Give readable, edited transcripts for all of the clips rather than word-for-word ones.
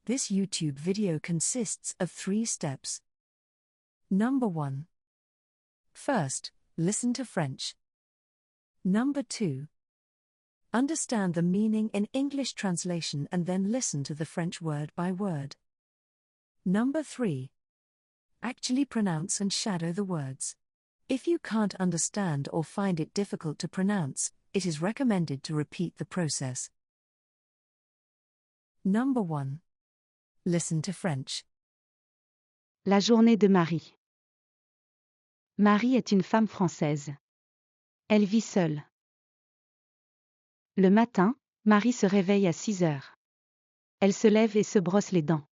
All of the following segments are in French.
This YouTube video consists of 3 steps. Number 1. First, listen to French. Number 2. Understand the meaning in English translation and then listen to the French word by word. Number 3. Actually pronounce and shadow the words. If you can't understand or find it difficult to pronounce, it is recommended to repeat the process. Number 1. Listen to French. La journée de Marie. Marie est une femme française. Elle vit seule. Le matin, Marie se réveille à 6 heures. Elle se lève et se brosse les dents.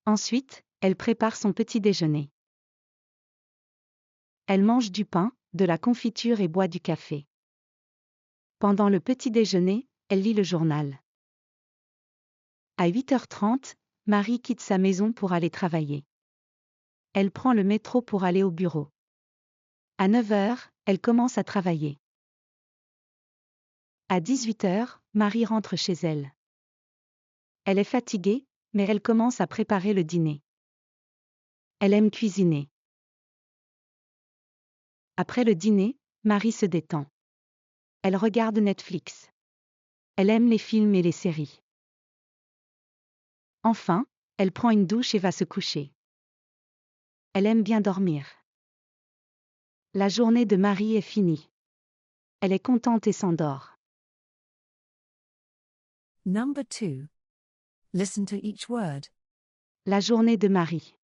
Ensuite, elle prépare son petit déjeuner. Elle mange du pain, de la confiture et boit du café. Pendant le petit déjeuner, elle lit le journal. À 8h30, Marie quitte sa maison pour aller travailler. Elle prend le métro pour aller au bureau. À 9h, elle commence à travailler. À 18h, Marie rentre chez elle. Elle est fatiguée, mais elle commence à préparer le dîner. Elle aime cuisiner. Après le dîner, Marie se détend. Elle regarde Netflix. Elle aime les films et les séries. Enfin, elle prend une douche et va se coucher. Elle aime bien dormir. La journée de Marie est finie. Elle est contente et s'endort. Number 2. Listen to each word. La journée de Marie.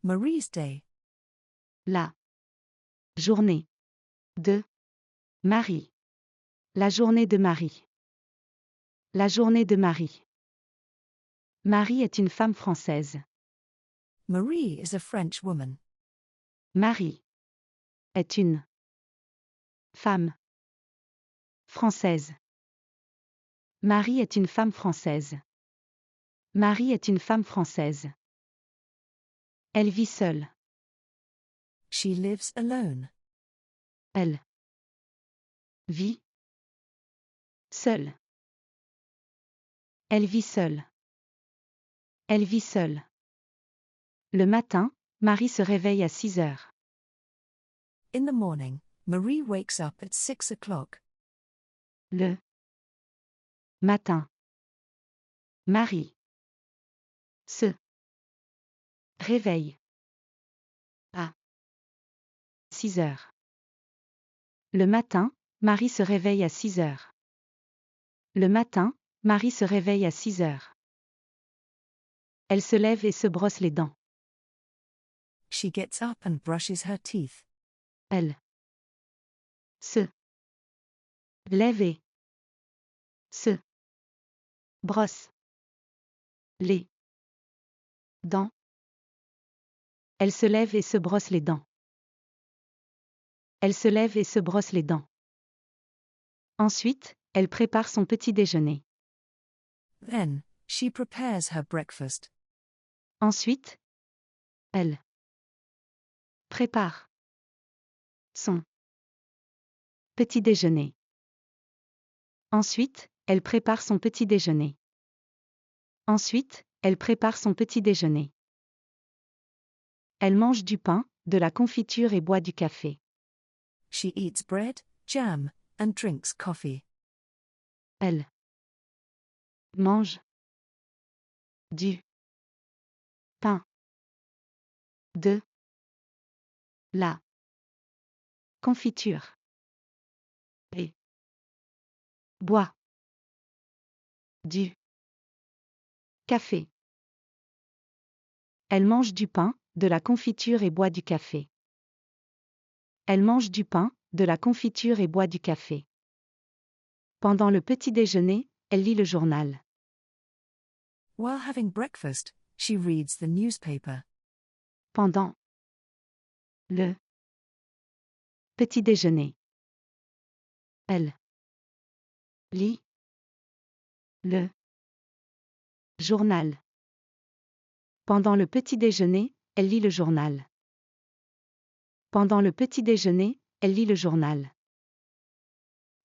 Marie's day. La journée de Marie. La journée de Marie. La journée de Marie. Marie est une femme française. Marie is a French woman. Marie est une femme française. Marie est une femme française. Marie est une femme française. Elle vit seule. She lives alone. Elle vit seule. Elle vit seule. Elle vit seule. Le matin, Marie se réveille à 6 heures. In the morning, Marie wakes up at 6 o'clock. Le matin. Marie se réveille à 6 heures. Le matin, Marie se réveille à 6 heures. Le matin, Marie se réveille à 6 heures. Elle se lève et se brosse les dents. She gets up and brushes her teeth. Elle se lève et se brosse les dents. Elle se lève et se brosse les dents. Elle se lève et se brosse les dents. Ensuite, elle prépare son petit déjeuner. Then, she prepares her breakfast. Ensuite, elle prépare son petit déjeuner. Ensuite, elle prépare son petit déjeuner. Ensuite, elle prépare son petit déjeuner. Elle mange du pain, de la confiture et boit du café. She eats bread, jam, and drinks coffee. Elle mange du pain, de la confiture et boit du café. Elle mange du pain, de la confiture et boit du café. Elle mange du pain, de la confiture et boit du café. Pendant le petit déjeuner, elle lit le journal. While having breakfast, she reads the newspaper. Pendant le petit déjeuner, elle lit le journal. Pendant le petit déjeuner, elle lit le journal. Pendant le petit déjeuner, elle lit le journal.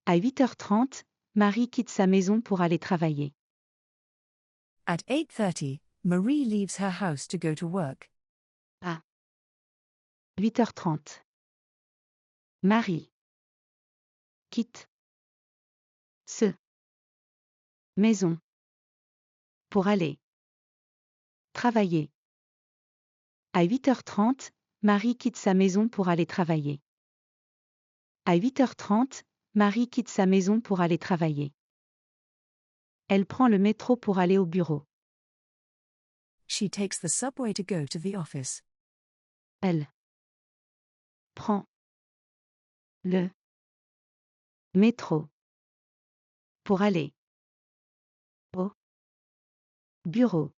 À 8h30, Marie quitte sa maison pour aller travailler. At 8:30, Marie leaves her house to go to work. À 8h30. Marie quitte se maison pour aller travailler. À 8h30, Marie quitte sa maison pour aller travailler. À 8h30, Marie quitte sa maison pour aller travailler. Elle prend le métro pour aller au bureau. She takes the subway to go to the office. Elle prend le métro pour aller au bureau.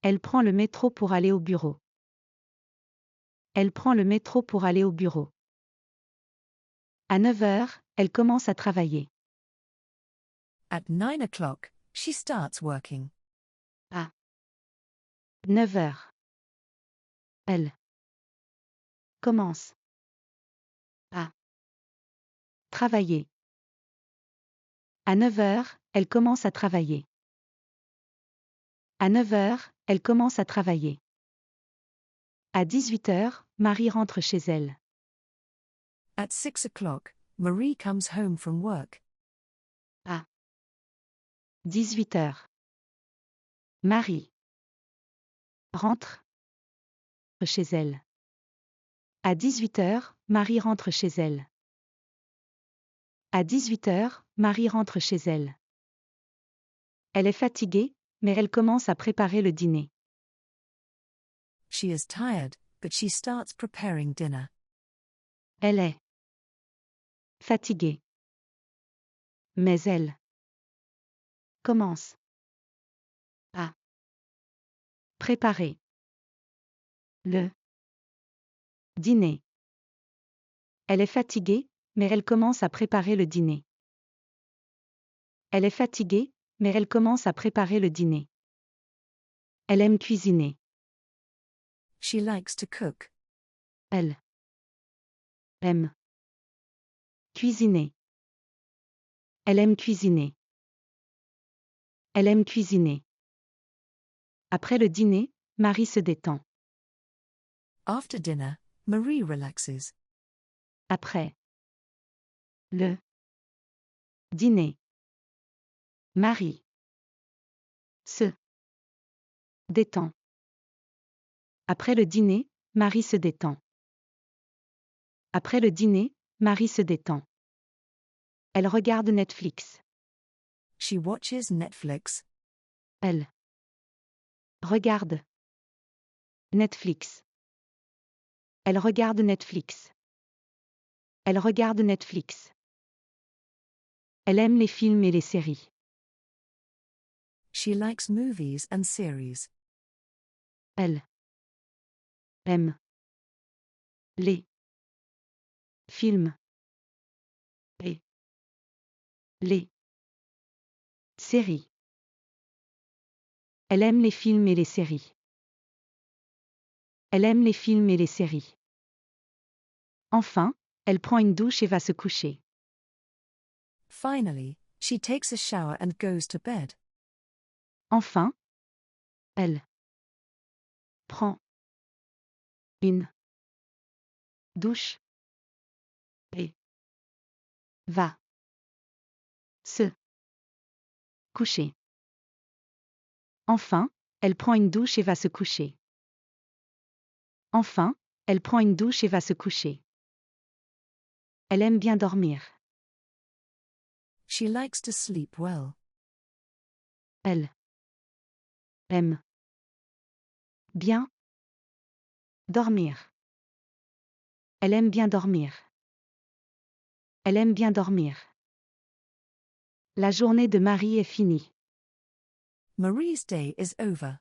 Elle prend le métro pour aller au bureau. Elle prend le métro pour aller au bureau. À 9h, elle commence à travailler. At 9 o'clock, she starts working. À 9h, elle commence à travailler. À 9h, elle commence à travailler. À 9h, elle commence à travailler. À 18h, Marie rentre chez elle. At 6 o'clock, Marie comes home from work. À 18h, Marie rentre chez elle. À 18h, Marie rentre chez elle. À 18h, Marie rentre chez elle. Elle est fatiguée, mais elle commence à préparer le dîner. She is tired, but she starts preparing dinner. Elle est fatiguée. Mais elle commence à préparer le dîner. Elle est fatiguée, mais elle commence à préparer le dîner. Elle est fatiguée, mais elle commence à préparer le dîner. Elle aime cuisiner. She likes to cook. Elle aime cuisiner. Elle aime cuisiner. Elle aime cuisiner. Après le dîner, Marie se détend. After dinner, Marie relaxes. Après le dîner, Marie se détend. Après le dîner, Marie se détend. Après le dîner, Marie se détend. Elle regarde Netflix. She watches Netflix. Elle regarde Netflix. Elle regarde Netflix. Elle regarde Netflix. Elle aime les films et les séries. She likes movies and series. Elle aime les films et les séries. Elle aime les films et les séries. Elle aime les films et les séries. Enfin, elle prend une douche et va se coucher. Finally, she takes a shower and goes to bed. Enfin, elle prend une douche et va se coucher. Enfin, elle prend une douche et va se coucher. Enfin, elle prend une douche et va se coucher. Elle aime bien dormir. She likes to sleep well. Elle aime bien dormir. Elle aime bien dormir. Elle aime bien dormir. La journée de Marie est finie. Marie's day is over.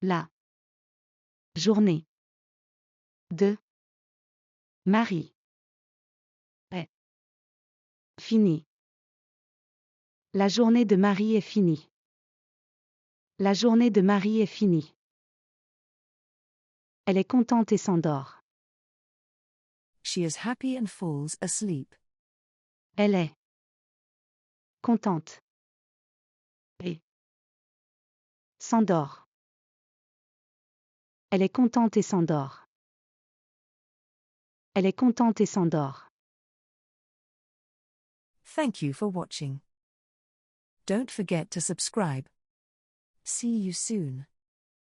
La journée de Marie est finie. La journée de Marie est finie. La journée de Marie est finie. Elle est contente et s'endort. She is happy and falls asleep. Elle est contente et S'endort. Elle est contente et s'endort. Elle est contente et s'endort. Thank you for watching. Don't forget to subscribe. See you soon.